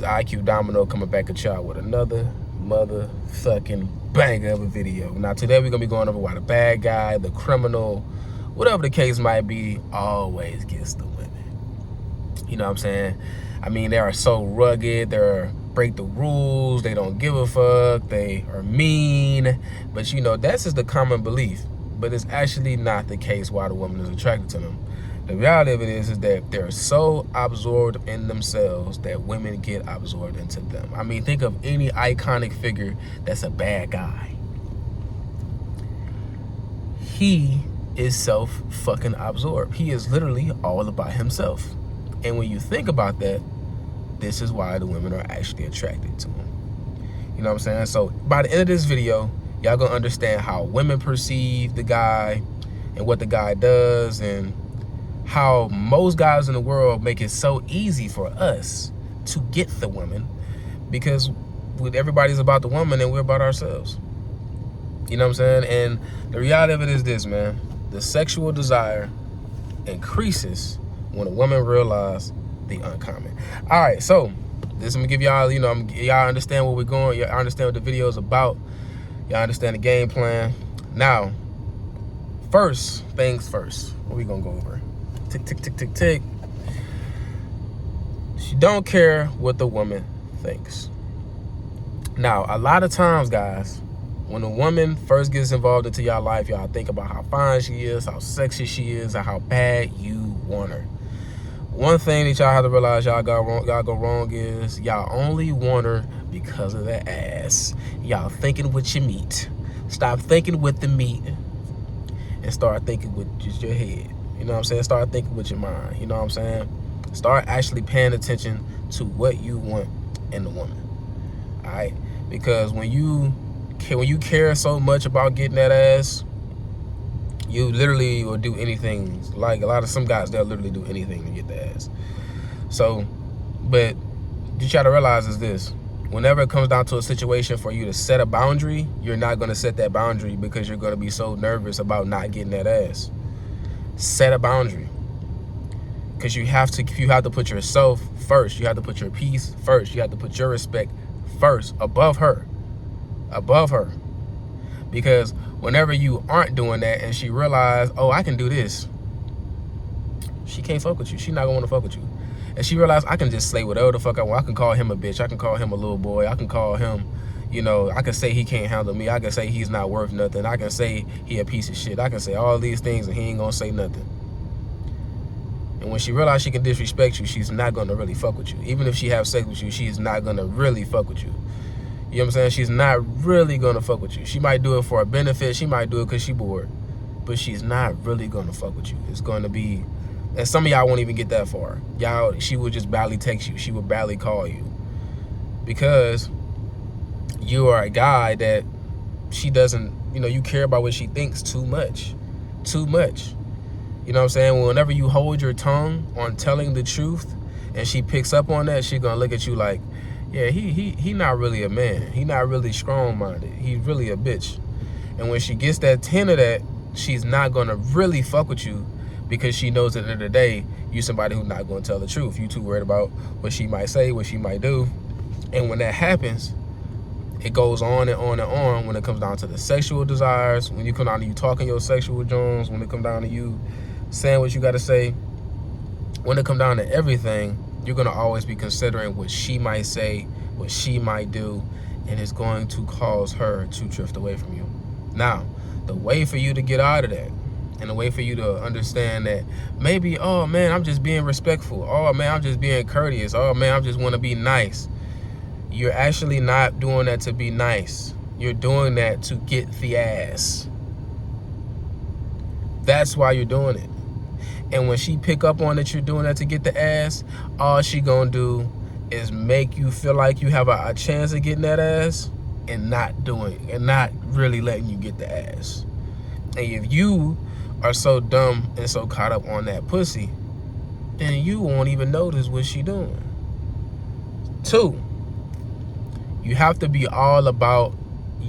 IQ Domino coming back at y'all with another motherfucking banger of a video. Now today we're gonna be going over why the bad guy, the criminal, whatever the case might be, always gets the women. You know what I'm saying? I mean, they are so rugged, they're break the rules, they don't give a fuck, they are mean, but you know, that's just the common belief. But it's actually not the case why the woman is attracted to them. The reality of it is that they're so absorbed in themselves that women get absorbed into them. I mean, think of any iconic figure that's a bad guy. He is self-fucking absorbed. He is literally all about himself. And when you think about that, this is why the women are actually attracted to him. You know what I'm saying? So by the end of this video, y'all gonna understand how women perceive the guy and what the guy does, and how most guys in the world make it so easy for us to get the woman, because everybody's about the woman and we're about ourselves. You know what I'm saying? And the reality of it is this, man. The sexual desire increases when a woman realizes the uncommon. All right, so this I'm gonna give y'all, you know, y'all understand where we're going. Y'all understand what the video is about. Y'all understand the game plan. Now, first things first. What we gonna go over? Tick, tick, tick, tick, tick. She don't care what the woman thinks. Now, a lot of times, guys, when a woman first gets involved into y'all life, y'all think about how fine she is, how sexy she is, and how bad you want her. One thing that y'all have to realize y'all go wrong is y'all only want her because of the ass. Y'all thinking with your meat. Stop thinking with the meat and start thinking with just your head. You know what I'm saying? Start thinking with your mind. You know what I'm saying? Start actually paying attention to what you want in the woman. All right? Because when you care so much about getting that ass, you literally will do anything. Like some guys, they'll literally do anything to get the ass. So, but you try to realize is this: whenever it comes down to a situation for you to set a boundary, you're not going to set that boundary because you're going to be so nervous about not getting that ass. Set a boundary, because you have to put yourself first. You have to put your peace first. You have to put your respect first, above her. Because whenever you aren't doing that and she realizes, oh, I can do this, she can't fuck with you. She's not gonna want to fuck with you. And she realized, I can just slay whatever the fuck I want. I can call him a bitch. I can call him a little boy. I can call him, you know, I can say he can't handle me. I can say he's not worth nothing. I can say he a piece of shit. I can say all these things and he ain't gonna say nothing. And when she realizes she can disrespect you, she's not gonna really fuck with you. Even if she have sex with you, she's not gonna really fuck with you. You know what I'm saying? She's not really gonna fuck with you. She might do it for a benefit. She might do it because she bored. But she's not really gonna fuck with you. It's gonna be, and some of y'all won't even get that far. Y'all, she would just barely text you. She would barely call you. Because you are a guy that she doesn't, you know, you care about what she thinks too much. Too much. You know what I'm saying? Whenever you hold your tongue on telling the truth and she picks up on that, she's gonna look at you like, yeah, he not really a man. He not really strong-minded. He's really a bitch. And when she gets that hint of that, she's not gonna really fuck with you, because she knows at the end of the day, you somebody who's not gonna tell the truth. You too worried about what she might say, what she might do. And when that happens, it goes on and on and on when it comes down to the sexual desires, when you come down to you talking your sexual Jones, when it come down to you saying what you gotta say, when it come down to everything, you're gonna always be considering what she might say, what she might do, and it's going to cause her to drift away from you. Now, the way for you to get out of that, and the way for you to understand that maybe, oh man, I'm just being respectful. Oh man, I'm just being courteous. Oh man, I just wanna be nice. You're actually not doing that to be nice. You're doing that to get the ass. That's why you're doing it. And when she pick up on that you're doing that to get the ass, all she gonna do is make you feel like you have a chance of getting that ass, and not really letting you get the ass. And if you are so dumb and so caught up on that pussy, then you won't even notice what she doing. 2, you have to be all about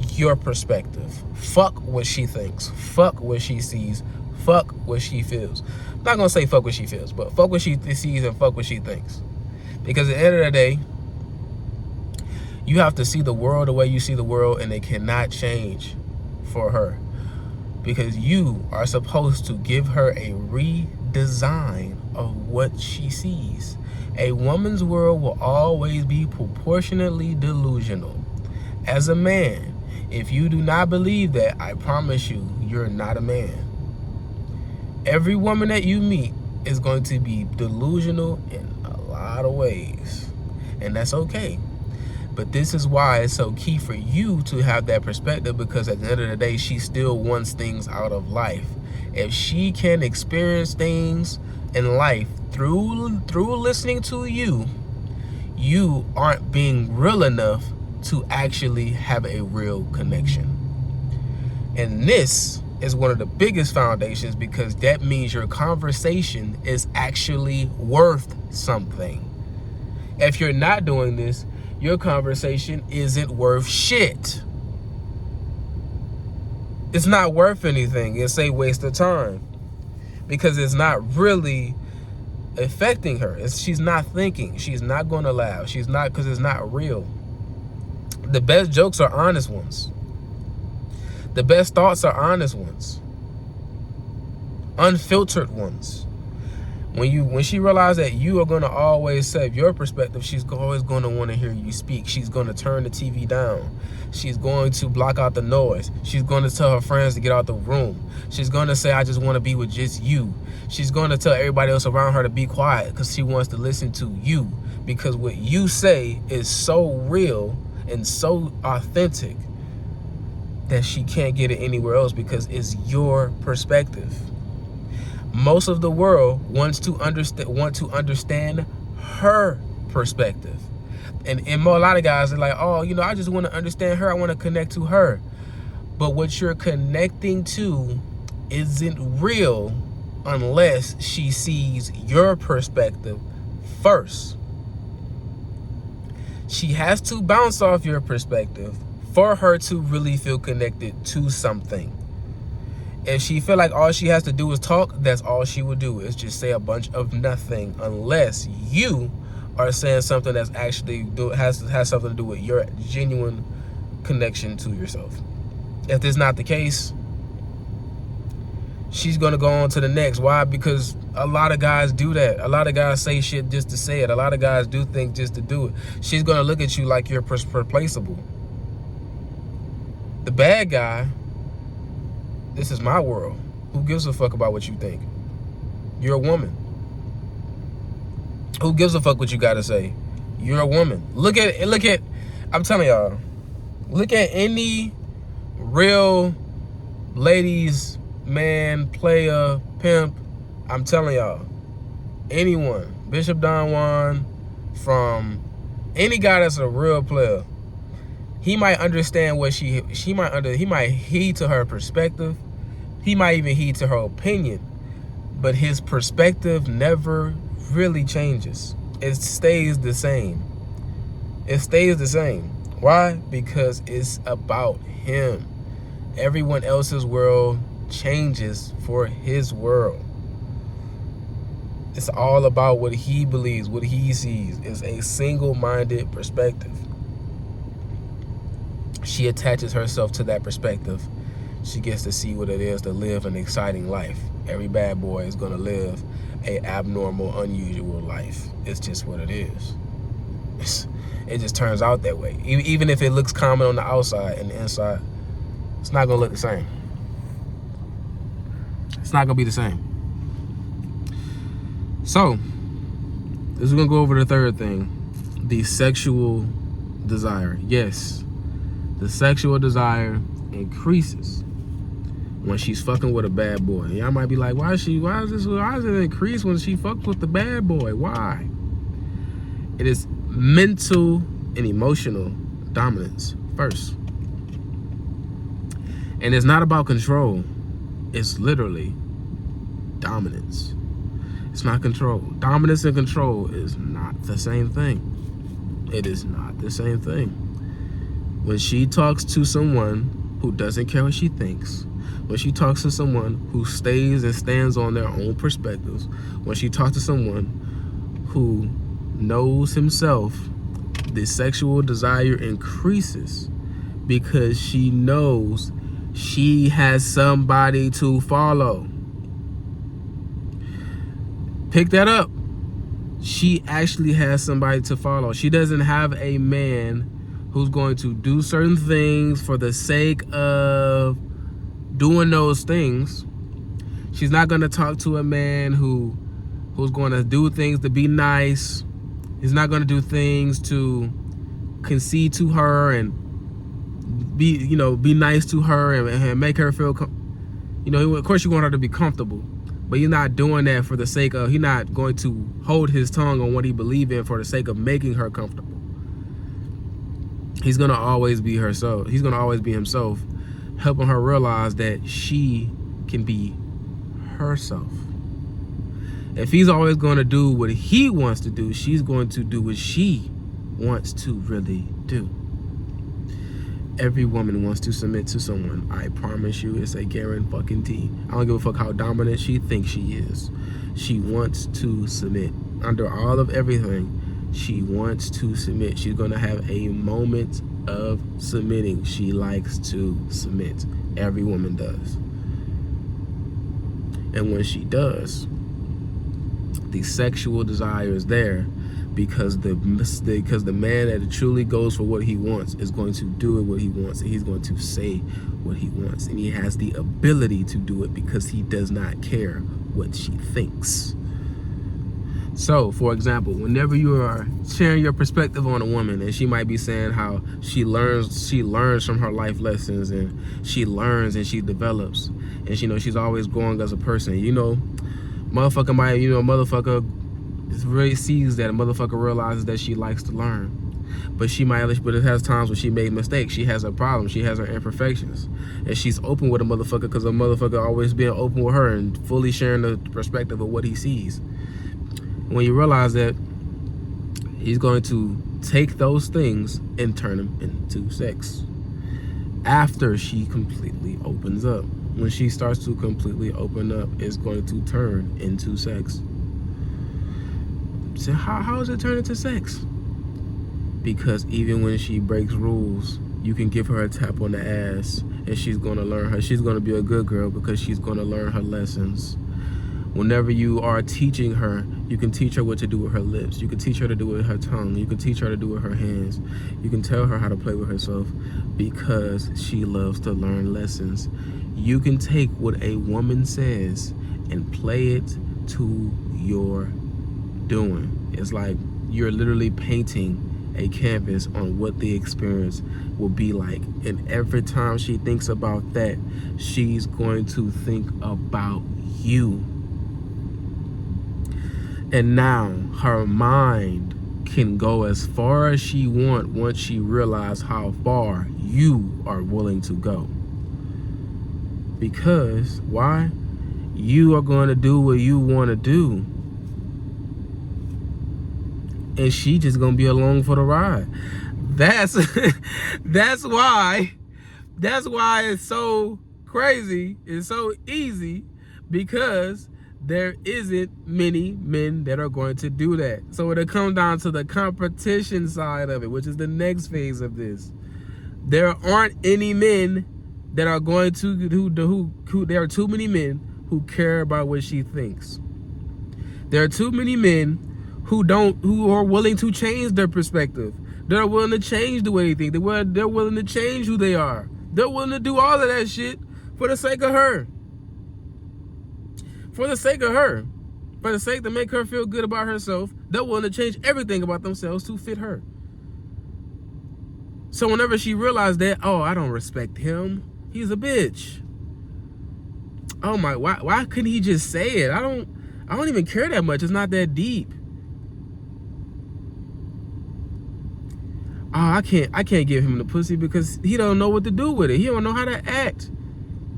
your perspective. Fuck what she thinks. Fuck what she sees. Fuck what she feels. I'm not gonna say fuck what she feels, but fuck what she sees and fuck what she thinks. Because at the end of the day, You have to see the world the way you see the world, and it cannot change for her, because you are supposed to give her a redesign of what she sees. A woman's world will always be proportionately delusional. As a man, if you do not believe that, I promise you, you're not a man. Every woman that you meet is going to be delusional in a lot of ways, and that's okay. But this is why it's so key for you to have that perspective, because at the end of the day, she still wants things out of life. If she can experience things in life through listening to you, you aren't being real enough to actually have a real connection. And this is one of the biggest foundations, because that means your conversation is actually worth something. If you're not doing this, your conversation isn't worth shit. It's not worth anything. It's a waste of time, because it's not really affecting her. She's not thinking. She's not going to laugh. She's not, because it's not real. The best jokes are honest ones. The best thoughts are honest ones. Unfiltered ones. When she realizes that you are going to always say your perspective, she's always going to want to hear you speak. She's going to turn the TV down. She's going to block out the noise. She's going to tell her friends to get out the room. She's going to say, I just want to be with just you. She's going to tell everybody else around her to be quiet, because she wants to listen to you, because what you say is so real and so authentic that she can't get it anywhere else, because it's your perspective. Most of the world wants to understand her perspective. And a lot of guys are like, oh, you know, I just want to understand her. I want to connect to her. But what you're connecting to isn't real unless she sees your perspective first. She has to bounce off your perspective for her to really feel connected to something. If she feel like all she has to do is talk, that's all she will do, is just say a bunch of nothing, unless you are saying something that's actually has something to do with your genuine connection to yourself. If that's not the case, she's going to go on to the next. Why? Because a lot of guys do that. A lot of guys say shit just to say it. A lot of guys do things just to do it. She's going to look at you like you're replaceable. The bad guy, this is my world. Who gives a fuck about what you think? You're a woman. Who gives a fuck what you gotta say? You're a woman. Look at, I'm telling y'all, look at any real ladies, man, player, pimp. I'm telling y'all, anyone, Bishop Don Juan, from any guy that's a real player, he might understand what he might heed to her perspective. He might even heed to her opinion, but his perspective never really changes. It stays the same. It stays the same. Why? Because it's about him. Everyone else's world changes for his world. It's all about what he believes, what he sees. It's a single-minded perspective. She attaches herself to that perspective. She gets to see what it is to live an exciting life. Every bad boy is going to live a abnormal, unusual life. It's just what it is. It just turns out that way. Even if it looks common on the outside and the inside, it's not going to look the same. It's not going to be the same. So, this is going to go over the third thing. The sexual desire. Yes, the sexual desire increases when she's fucking with a bad boy. Y'all might be like, why does it increase when she fucks with the bad boy? Why? It is mental and emotional dominance first. And it's not about control. It's literally dominance. It's not control. Dominance and control is not the same thing. It is not the same thing. When she talks to someone who doesn't care what she thinks, when she talks to someone who stays and stands on their own perspectives, when she talks to someone who knows himself the sexual desire increases because she knows she has somebody to follow. Pick that up. She actually has somebody to follow. She doesn't have a man who's going to do certain things for the sake of doing those things. She's not going to talk to a man who's going to do things to be nice. He's not going to do things to concede to her and be nice to her and make her feel, of course you want her to be comfortable, but he's not doing that for the sake of, he's not going to hold his tongue on what he believes in for the sake of making her comfortable. He's going to always be herself. He's going to always be himself, helping her realize that she can be herself. If he's always going to do what he wants to do, she's going to do what she wants to really do. Every woman wants to submit to someone. I promise you, it's a guarantee. I don't give a fuck how dominant she thinks she is. She wants to submit. Under all of everything, she wants to submit. She's going to have a moment of submitting. She likes to submit. Every woman does. And when she does, the sexual desire is there because the man that truly goes for what he wants is going to do what he wants, and he's going to say what he wants, and he has the ability to do it because he does not care what she thinks. So, for example, whenever you are sharing your perspective on a woman, and she might be saying how she learns from her life lessons, and she learns and she develops, and she's always growing as a person. Motherfucker really sees that. A motherfucker realizes that she likes to learn, but it has times when she made mistakes. She has her problems. She has her imperfections, and she's open with a motherfucker because a motherfucker always being open with her and fully sharing the perspective of what he sees. When you realize that, he's going to take those things and turn them into sex after she completely opens up. When she starts to completely open up, it's going to turn into sex. So how does it turn into sex? Because even when she breaks rules, you can give her a tap on the ass and she's going to learn she's going to be a good girl because she's going to learn her lessons. Whenever you are teaching her, you can teach her what to do with her lips. You can teach her to do it with her tongue. You can teach her to do it with her hands. You can tell her how to play with herself because she loves to learn lessons. You can take what a woman says and play it to your doing. It's like you're literally painting a canvas on what the experience will be like. And every time she thinks about that, she's going to think about you. And now her mind can go as far as she wants once she realizes how far you are willing to go. Because, why? You are going to do what you want to do. And she just going to be along for the ride. That's why it's so crazy. It's so easy because there isn't many men that are going to do that. So when it comes down to the competition side of it, which is the next phase of this, there aren't any men that are going to who there are too many men who care about what she thinks. There are too many men who are willing to change their perspective. They're willing to change the way they think. They're willing to change who they are. They're willing to do all of that shit for the sake of her. For the sake of her. For the sake to make her feel good about herself, they're willing to change everything about themselves to fit her. So whenever she realized that, oh, I don't respect him, he's a bitch. Oh my, why couldn't he just say it? I don't even care that much. It's not that deep. Oh, I can't give him the pussy because he don't know what to do with it. He don't know how to act.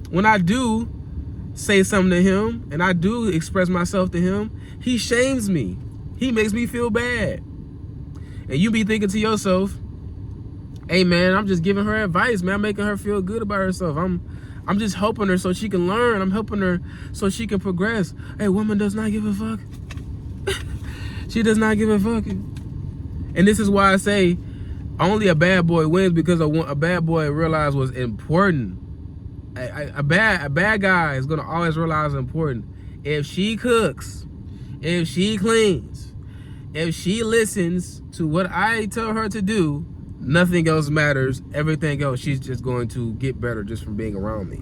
When I do say something to him and I do express myself to him, he shames me. He makes me feel bad. And you be thinking to yourself, hey man, I'm just giving her advice, man. I'm making her feel good about herself. I'm just helping her so she can learn. I'm helping her so she can progress. Hey, woman does not give a fuck. She does not give a fuck. And this is why I say only a bad boy wins, because a bad boy realized what's important. A bad guy is gonna always realize what's important. If she cooks, if she cleans, if she listens to what I tell her to do, nothing else matters. Everything else, she's just going to get better just from being around me.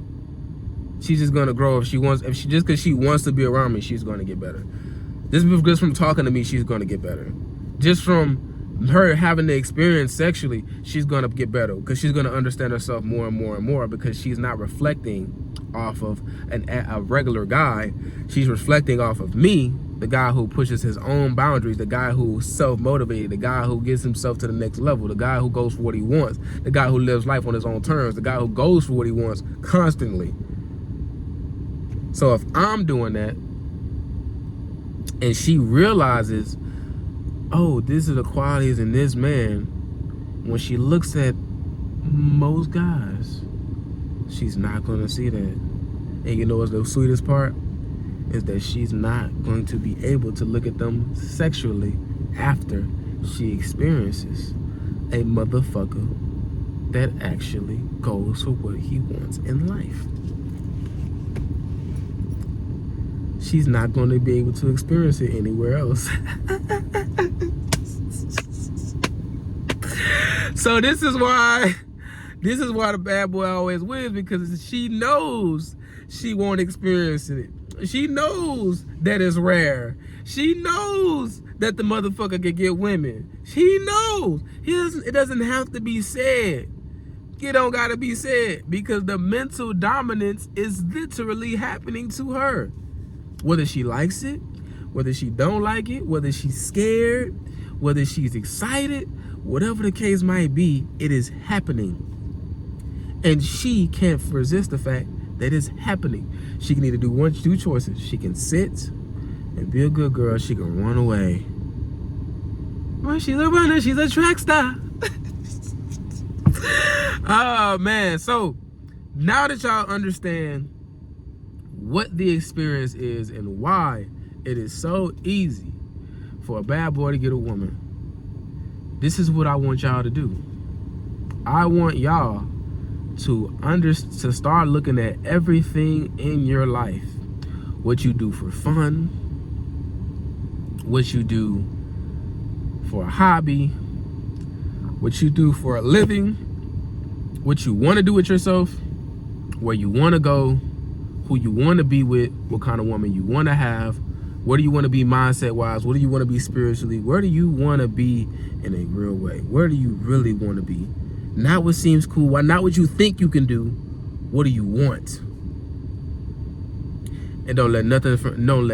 She's just gonna grow. Just because she wants to be around me, she's gonna get better. Just from talking to me, she's gonna get better. Just from her having the experience sexually, she's gonna get better, because she's gonna understand herself more and more and more, because she's not reflecting off of a regular guy. She's reflecting off of me, the guy who pushes his own boundaries, the guy who's self-motivated, the guy who gets himself to the next level, the guy who goes for what he wants, the guy who lives life on his own terms, the guy who goes for what he wants constantly. So if I'm doing that and she realizes, oh, these are the qualities in this man, when she looks at most guys, she's not going to see that. And you know what's the sweetest part? Is that she's not going to be able to look at them sexually after she experiences a motherfucker that actually goes for what he wants in life. She's not going to be able to experience it anywhere else. So this is why the bad boy always wins, because she knows she won't experience it. She knows that it's rare. She knows that the motherfucker can get women. She knows. It doesn't have to be said. It don't gotta be said, because the mental dominance is literally happening to her. Whether she likes it, whether she don't like it, whether she's scared, whether she's excited, whatever the case might be, it is happening. And she can't resist the fact that it's happening. She can either do two choices. She can sit and be a good girl. She can run away. Well, she's a runner. She's a track star. Oh, man. So now that y'all understand what the experience is and why it is so easy for a bad boy to get a woman, this is what I want y'all to do. I want y'all to start looking at everything in your life. What you do for fun, what you do for a hobby, what you do for a living, what you want to do with yourself, where you want to go, who you want to be with, what kind of woman you want to have, where do you want to be mindset wise, what do you want to be spiritually, where do you want to be in a real way, where do you really want to be, not what seems cool, not what you think you can do, what do you want? And don't let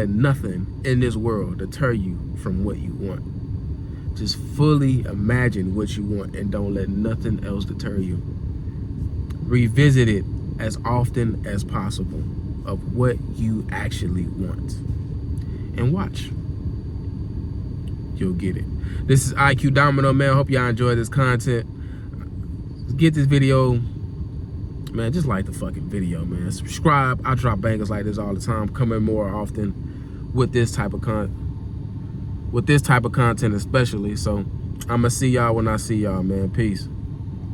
nothing in this world deter you from what you want. Just fully imagine what you want and don't let nothing else deter you. Revisit it as often as possible of what you actually want, and watch, you'll get it. This is IQ Domino, man. I hope y'all enjoy this content. Get this video, man. Just like the fucking video, man. Subscribe. I drop bangers like this all the time, coming more often with this type of content especially. So I'ma see y'all when I see y'all, man. Peace.